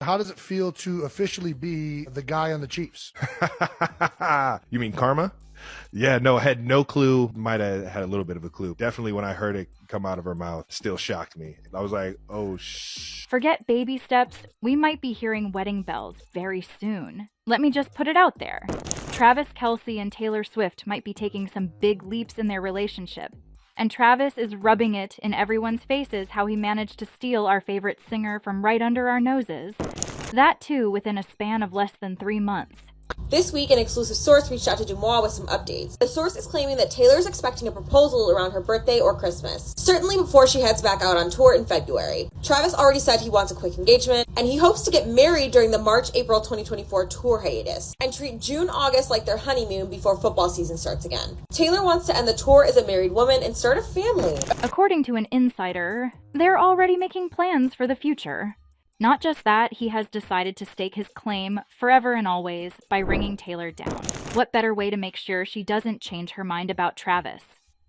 How does it feel to officially be the guy on the Chiefs? You mean karma? Yeah, no, I had no clue. Might have had a little bit of a clue. Definitely when I heard it come out of her mouth, still shocked me. I was like, oh, Forget baby steps. We might be hearing wedding bells very soon. Let me just put it out there. Travis Kelce and Taylor Swift might be taking some big leaps in their relationship. And Travis is rubbing it in everyone's faces how he managed to steal our favorite singer from right under our noses. That too within a span of less than 3 months. This week, an exclusive source reached out to Dumois with some updates. The source is claiming that Taylor is expecting a proposal around her birthday or Christmas, certainly before she heads back out on tour in February. Travis already said he wants a quick engagement, and he hopes to get married during the March-April 2024 tour hiatus, and treat June-August like their honeymoon before football season starts again. Taylor wants to end the tour as a married woman and start a family. According to an insider, they're already making plans for the future. Not just that, he has decided to stake his claim forever and always by ringing Taylor down. What better way to make sure she doesn't change her mind about Travis?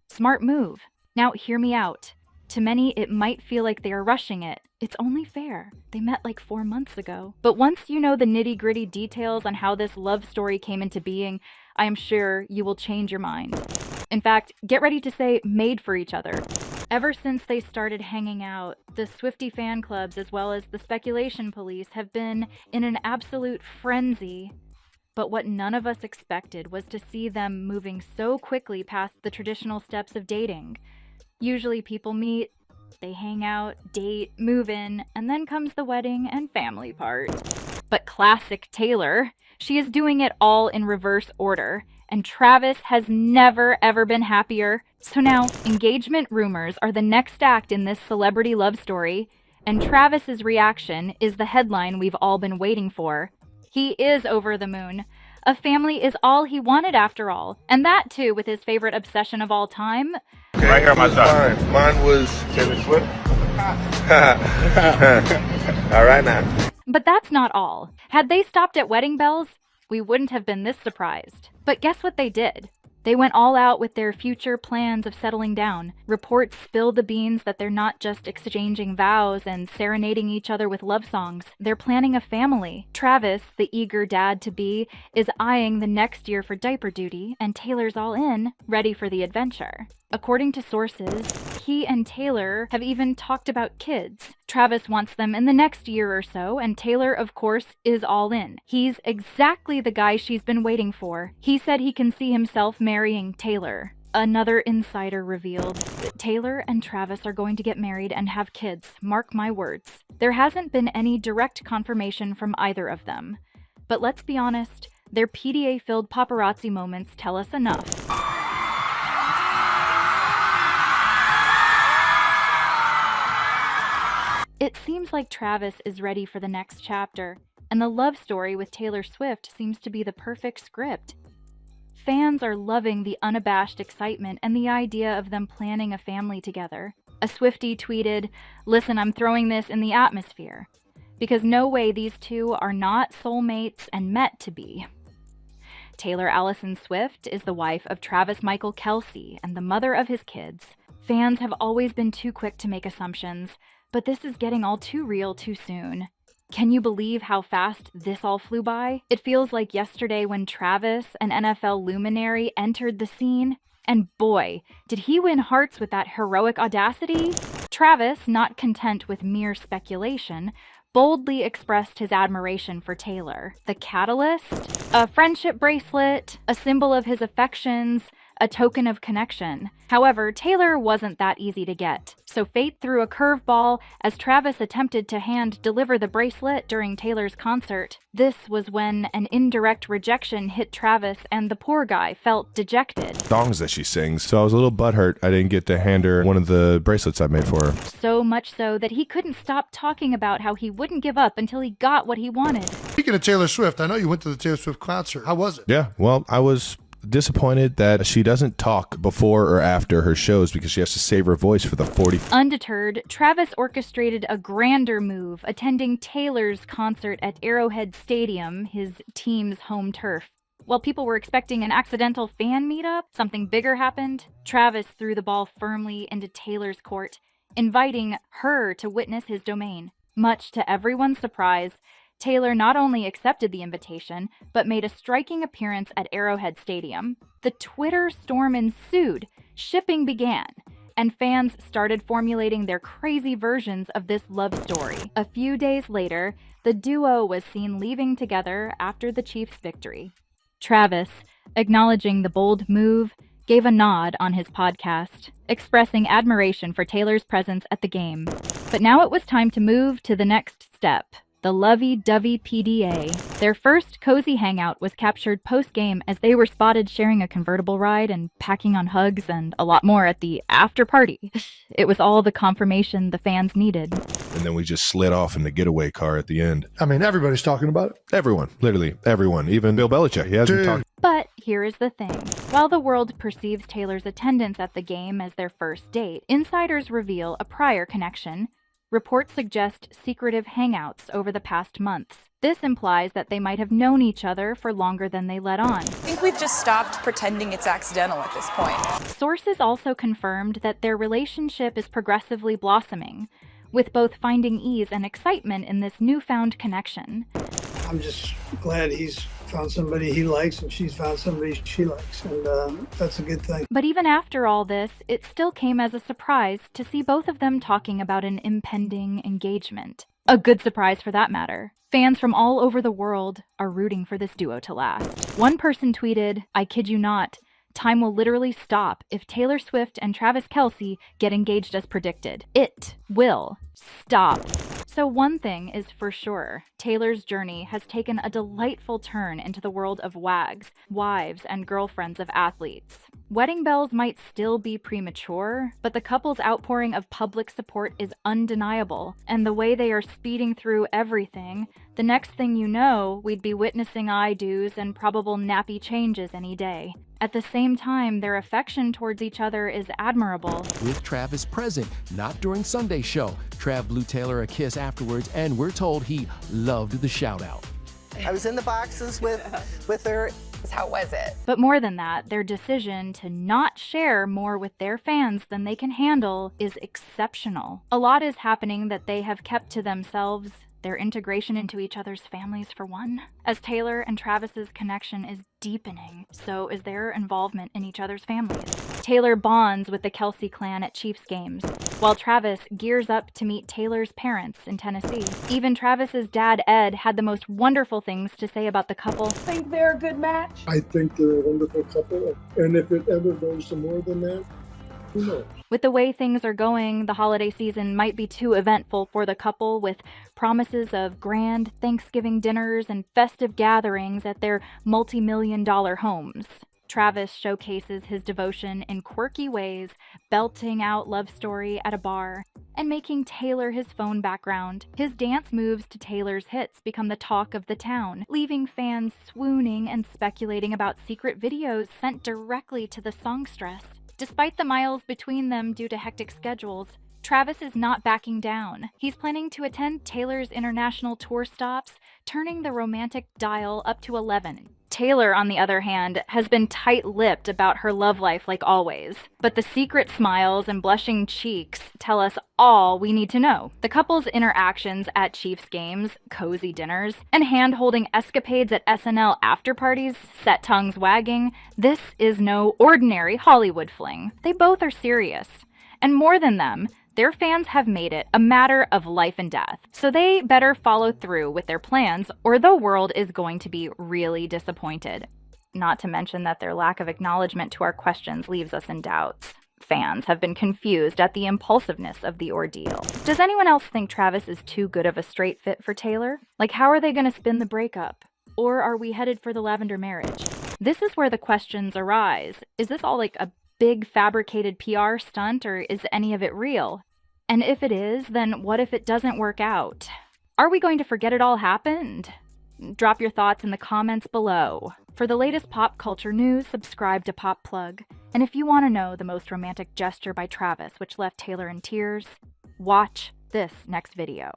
Smart move. Now, hear me out. To many, it might feel like they are rushing it. It's only fair. They met like 4 months ago. But once you know the nitty-gritty details on how this love story came into being, I am sure you will change your mind. In fact, get ready to say made for each other. Ever since they started hanging out, the Swiftie fan clubs as well as the speculation police have been in an absolute frenzy. But what none of us expected was to see them moving so quickly past the traditional steps of dating. Usually people meet, they hang out, date, move in, and then comes the wedding and family part. But classic Taylor, she is doing it all in reverse order. And Travis has never, ever been happier. So now, engagement rumors are the next act in this celebrity love story, and Travis's reaction is the headline we've all been waiting for. He is over the moon. A family is all he wanted after all, and that too with his favorite obsession of all time. okay. Right here, my son. Mine was Taylor Swift. All right now. But that's not all. Had they stopped at wedding bells, we wouldn't have been this surprised. But guess what they did? They went all out with their future plans of settling down. Reports spilled the beans that they're not just exchanging vows and serenading each other with love songs. They're planning a family. Travis, the eager dad-to-be, is eyeing the next year for diaper duty, and Taylor's all in, ready for the adventure. According to sources, he and Taylor have even talked about kids. Travis wants them in the next year or so, and Taylor, of course, is all in. He's exactly the guy she's been waiting for. He said he can see himself marrying Taylor. Another insider revealed that Taylor and Travis are going to get married and have kids, mark my words. There hasn't been any direct confirmation from either of them. But let's be honest, their PDA-filled paparazzi moments tell us enough. It seems like Travis is ready for the next chapter, and the love story with Taylor Swift seems to be the perfect script. Fans are loving the unabashed excitement and the idea of them planning a family together. A Swiftie tweeted, "Listen, I'm throwing this in the atmosphere, because no way these two are not soulmates and meant to be." Taylor Allison Swift is the wife of Travis Michael Kelce and the mother of his kids. Fans have always been too quick to make assumptions, but this is getting all too real too soon. Can you believe how fast this all flew by? It feels like yesterday when Travis, an NFL luminary, entered the scene. And boy, did he win hearts with that heroic audacity? Travis, not content with mere speculation, boldly expressed his admiration for Taylor. The catalyst? A friendship bracelet, a symbol of his affections, a token of connection. However, Taylor wasn't that easy to get, so fate threw a curveball as Travis attempted to hand-deliver the bracelet during Taylor's concert. This was when an indirect rejection hit Travis and the poor guy felt dejected. Songs that she sings, so I was a little butthurt I didn't get to hand her one of the bracelets I made for her. So much so that he couldn't stop talking about how he wouldn't give up until he got what he wanted. Speaking of Taylor Swift, I know you went to the Taylor Swift concert. How was it? Yeah, well, I was disappointed that she doesn't talk before or after her shows because she has to save her voice for the 40. Undeterred, Travis orchestrated a grander move, attending Taylor's concert at Arrowhead Stadium, his team's home turf. While people were expecting an accidental fan meetup, something bigger happened. Travis threw the ball firmly into Taylor's court, inviting her to witness his domain. Much to everyone's surprise, Taylor not only accepted the invitation, but made a striking appearance at Arrowhead Stadium. The Twitter storm ensued, shipping began, and fans started formulating their crazy versions of this love story. A few days later, the duo was seen leaving together after the Chiefs' victory. Travis, acknowledging the bold move, gave a nod on his podcast, expressing admiration for Taylor's presence at the game. But now it was time to move to the next step. The lovey-dovey PDA. Their first cozy hangout was captured post-game as they were spotted sharing a convertible ride and packing on hugs and a lot more at the after-party. It was all the confirmation the fans needed. And then we just slid off in the getaway car at the end. I mean, everybody's talking about it. Everyone, literally everyone, even Bill Belichick. He hasn't talked. But here is the thing. While the world perceives Taylor's attendance at the game as their first date, insiders reveal a prior connection. Reports suggest secretive hangouts over the past months. This implies that they might have known each other for longer than they let on. I think we've just stopped pretending it's accidental at this point. Sources also confirmed that their relationship is progressively blossoming, with both finding ease and excitement in this newfound connection. I'm just glad he's found somebody he likes and she's found somebody she likes, and that's a good thing. But even after all this, it still came as a surprise to see both of them talking about an impending engagement. A good surprise for that matter. Fans from all over the world are rooting for this duo to last. One person tweeted, "I kid you not, time will literally stop if Taylor Swift and Travis Kelce get engaged as predicted. It will stop." So one thing is for sure, Taylor's journey has taken a delightful turn into the world of wags, wives, and girlfriends of athletes. Wedding bells might still be premature, but the couple's outpouring of public support is undeniable, and the way they are speeding through everything, the next thing you know, we'd be witnessing I-dos and probable nappy changes any day. At the same time, their affection towards each other is admirable. With Travis present, not during Sunday's show, Trav blew Taylor a kiss afterwards, and we're told he loved the shout-out. I was in the boxes with her. How was it? But more than that, their decision to not share more with their fans than they can handle is exceptional. A lot is happening that they have kept to themselves, their integration into each other's families for one. As Taylor and Travis's connection is deepening, so is their involvement in each other's families. Taylor bonds with the Kelce clan at Chiefs games, while Travis gears up to meet Taylor's parents in Tennessee. Even Travis's dad, Ed, had the most wonderful things to say about the couple. Think they're a good match? I think they're a wonderful couple, and if it ever goes to more than that, who knows? With the way things are going, the holiday season might be too eventful for the couple, with promises of grand Thanksgiving dinners and festive gatherings at their multi-million-dollar homes. Travis showcases his devotion in quirky ways, belting out Love Story at a bar, and making Taylor his phone background. His dance moves to Taylor's hits become the talk of the town, leaving fans swooning and speculating about secret videos sent directly to the songstress. Despite the miles between them due to hectic schedules, Travis is not backing down. He's planning to attend Taylor's international tour stops, turning the romantic dial up to 11. Taylor, on the other hand, has been tight-lipped about her love life like always. But the secret smiles and blushing cheeks tell us all we need to know. The couple's interactions at Chiefs games, cozy dinners, and hand-holding escapades at SNL after-parties, set tongues wagging, this is no ordinary Hollywood fling. They both are serious. And more than them, their fans have made it a matter of life and death. So they better follow through with their plans, or the world is going to be really disappointed. Not to mention that their lack of acknowledgement to our questions leaves us in doubts. Fans have been confused at the impulsiveness of the ordeal. Does anyone else think Travis is too good of a straight fit for Taylor? Like, how are they going to spin the breakup? Or are we headed for the lavender marriage? This is where the questions arise. Is this all like a big fabricated PR stunt, or is any of it real? And if it is, then what if it doesn't work out? Are we going to forget it all happened? Drop your thoughts in the comments below. For the latest pop culture news, subscribe to PopPlug. And if you want to know the most romantic gesture by Travis which left Taylor in tears, watch this next video.